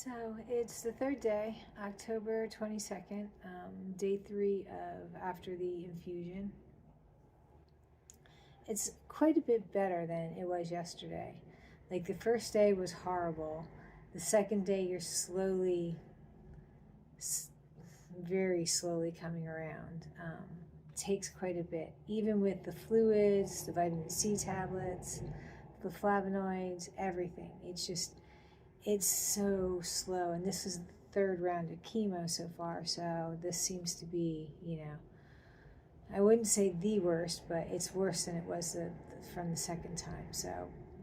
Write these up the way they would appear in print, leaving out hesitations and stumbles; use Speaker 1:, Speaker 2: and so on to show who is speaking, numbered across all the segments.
Speaker 1: So it's the third day, October 22nd, day 3 of after the infusion. It's quite a bit better than it was yesterday. Like the first day was horrible. The second day, you're slowly, very slowly coming around. Takes quite a bit, even with the fluids, the vitamin C tablets, the flavonoids, everything. It's so slow, and this is the third round of chemo so far, so this seems to be, I wouldn't say the worst, but it's worse than it was from the second time, so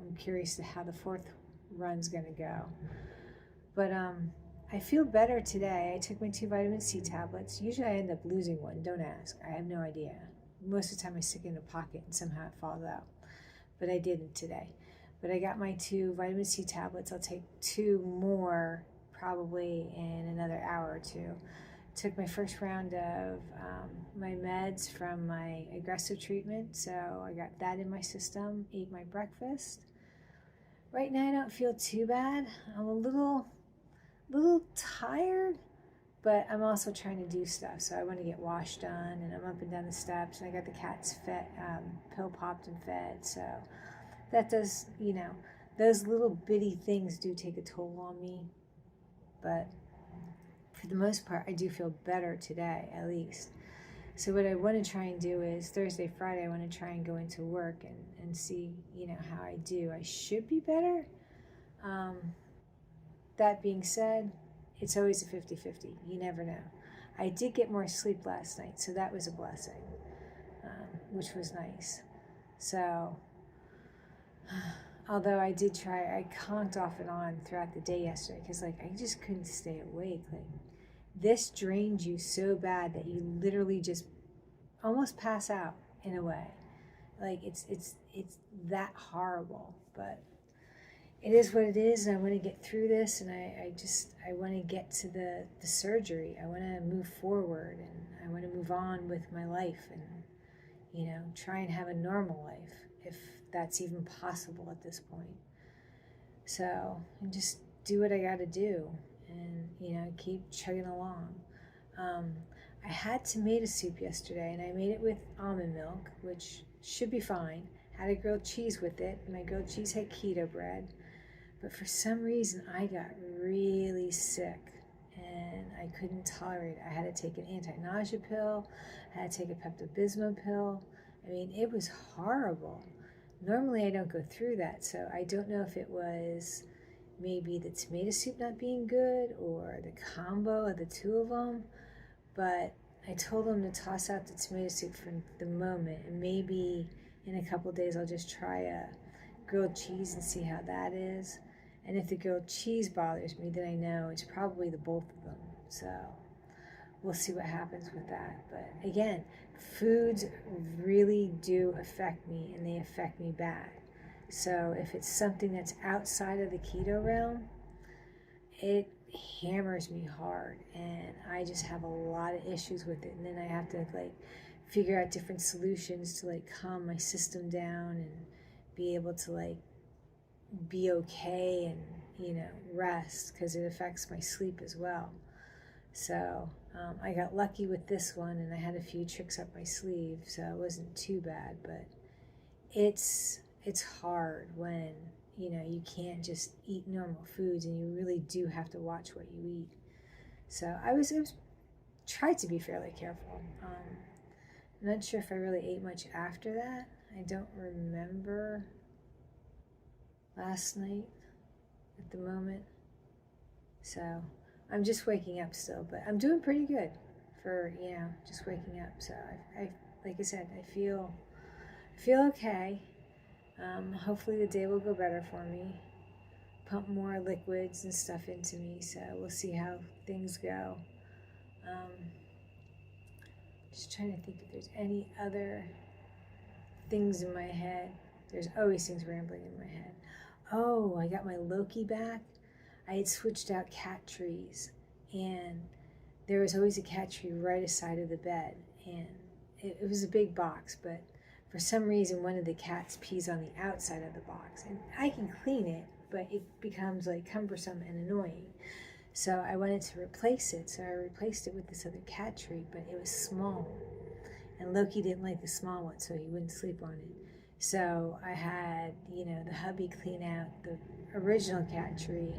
Speaker 1: I'm curious to how the fourth run's going to go. But I feel better today. I took my 2 vitamin C tablets. Usually I end up losing one, don't ask. I have no idea. Most of the time I stick it in a pocket and somehow it falls out, but I didn't today. But I got my 2 vitamin C tablets. I'll take 2 more probably in another hour or 2. Took my first round of my meds from my aggressive treatment, so I got that in my system, ate my breakfast. Right now I don't feel too bad. I'm a little tired, but I'm also trying to do stuff. So I want to get washed done, and I'm up and down the steps, and I got the cats fed, pill popped and fed, so that does, those little bitty things do take a toll on me. But for the most part, I do feel better today, at least. So what I want to try and do is Thursday, Friday, I want to try and go into work and see, how I do. I should be better. That being said, it's always a 50-50. You never know. I did get more sleep last night, so that was a blessing, which was nice. So although I did try, I conked off and on throughout the day yesterday because I just couldn't stay awake. This drains you so bad that you literally just almost pass out in a way. It's that horrible, but it is what it is, and I want to get through this, and I want to get to the surgery. I want to move forward, and I want to move on with my life, and try and have a normal life, if that's even possible at this point. So, and just do what I got to do, and keep chugging along. I had tomato soup yesterday, and I made it with almond milk, which should be fine. Had a grilled cheese with it. My grilled cheese had keto bread, but for some reason I got really sick and I couldn't tolerate it. I had to take an anti-nausea pill. I had to take a Pepto-Bismol pill. I mean, it was horrible. Normally I don't go through that, so I don't know if it was maybe the tomato soup not being good or the combo of the 2 of them, but I told them to toss out the tomato soup for the moment, and maybe in a couple days I'll just try a grilled cheese and see how that is. And if the grilled cheese bothers me, then I know it's probably the both of them. So we'll see what happens with that. But again, foods really do affect me, and they affect me bad. So if it's something that's outside of the keto realm, it hammers me hard, and I just have a lot of issues with it. And then I have to figure out different solutions to calm my system down and be able to be okay and rest, because it affects my sleep as well. So I got lucky with this one, and I had a few tricks up my sleeve, so it wasn't too bad. But it's hard when you can't just eat normal foods, and you really do have to watch what you eat. So I was tried to be fairly careful. I'm not sure if I really ate much after that. I don't remember last night at the moment. So I'm just waking up still, but I'm doing pretty good for, just waking up. So I like I said, I feel okay. Hopefully the day will go better for me. Pump more liquids and stuff into me, so we'll see how things go. Just trying to think if there's any other things in my head. There's always things rambling in my head. Oh, I got my Loki back. I had switched out cat trees, and there was always a cat tree right aside of the bed, and it was a big box, but for some reason one of the cats pees on the outside of the box, and I can clean it, but it becomes cumbersome and annoying. So I wanted to replace it. So I replaced it with this other cat tree, but it was small. And Loki didn't like the small one, so he wouldn't sleep on it. So I had, the hubby clean out the original cat tree,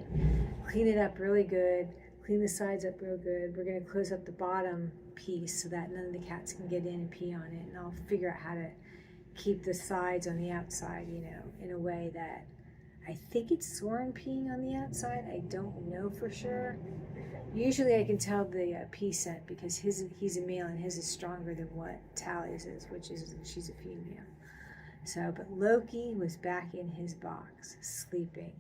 Speaker 1: clean it up really good, clean the sides up real good. We're going to close up the bottom piece so that none of the cats can get in and pee on it. And I'll figure out how to keep the sides on the outside, in a way that I think it's Soren peeing on the outside. I don't know for sure. Usually I can tell the pee scent because he's a male and his is stronger than what Tally's is, which is she's a female. So, but Loki was back in his box, sleeping.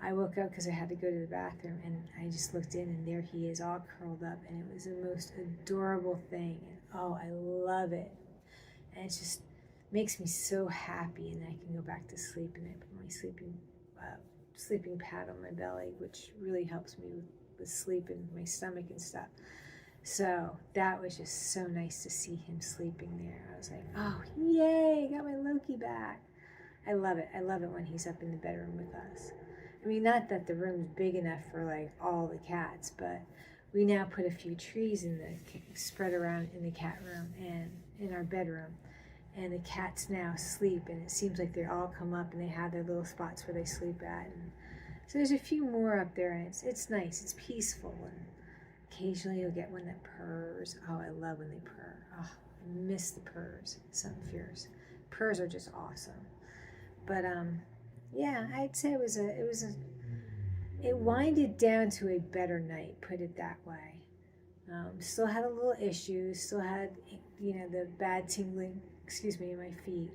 Speaker 1: I woke up because I had to go to the bathroom, and I just looked in, and there he is, all curled up, and it was the most adorable thing. And, oh, I love it. And it just makes me so happy, and I can go back to sleep, and I put my sleeping pad on my belly, which really helps me with sleep and my stomach and stuff. So that was just so nice to see him sleeping there. I was like, oh, yay, got my Loki back. I love it. I love it when he's up in the bedroom with us. I mean, not that the room's big enough for like all the cats, but we now put a few trees spread around in the cat room and in our bedroom. And the cats now sleep, and it seems like they all come up and they have their little spots where they sleep at. And so there's a few more up there, and it's nice. It's peaceful, and occasionally you'll get one that purrs. Oh, I love when they purr. Oh, I miss the purrs. Something fierce. Purrs are just awesome. But yeah, I'd say it winded down to a better night. Put it that way. Still had a little issues. Still had the bad tingling. In my feet,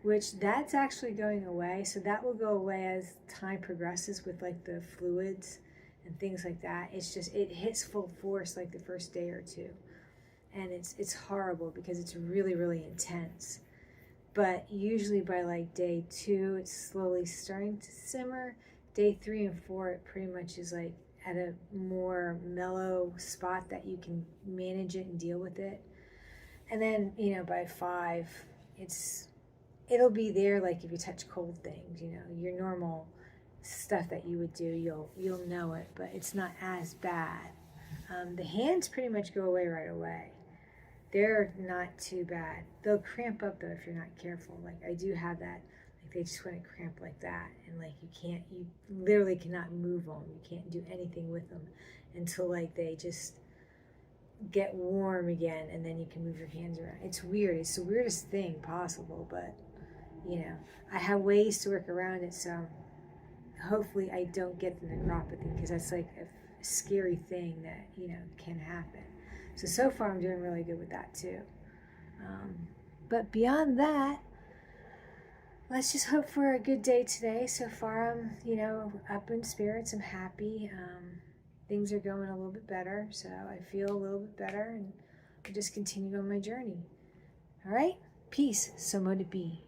Speaker 1: which that's actually going away. So that will go away as time progresses with like the fluids and things like that. It's just, it hits full force like the first day or two. And it's horrible because it's really, really intense. But usually by like day 2, it's slowly starting to simmer. Day 3 and 4, it pretty much is like at a more mellow spot that you can manage it and deal with it. And then, by 5, it'll be there. Like if you touch cold things, your normal stuff that you would do, you'll know it, but it's not as bad. The hands pretty much go away right away. They're not too bad. They'll cramp up though if you're not careful. Like I do have that. Like they just want to cramp like that, and like you literally cannot move them. You can't do anything with them until like they just get warm again, and then you can move your hands around. It's weird. It's the weirdest thing possible, but I have ways to work around it. So hopefully I don't get the necropathy, because that's like a scary thing that can happen. So far I'm doing really good with that too. But beyond that, let's just hope for a good day today. So far I'm up in spirits. I'm happy. Things are going a little bit better, so I feel a little bit better, and I'll just continue on my journey. All right? Peace. So mote it be.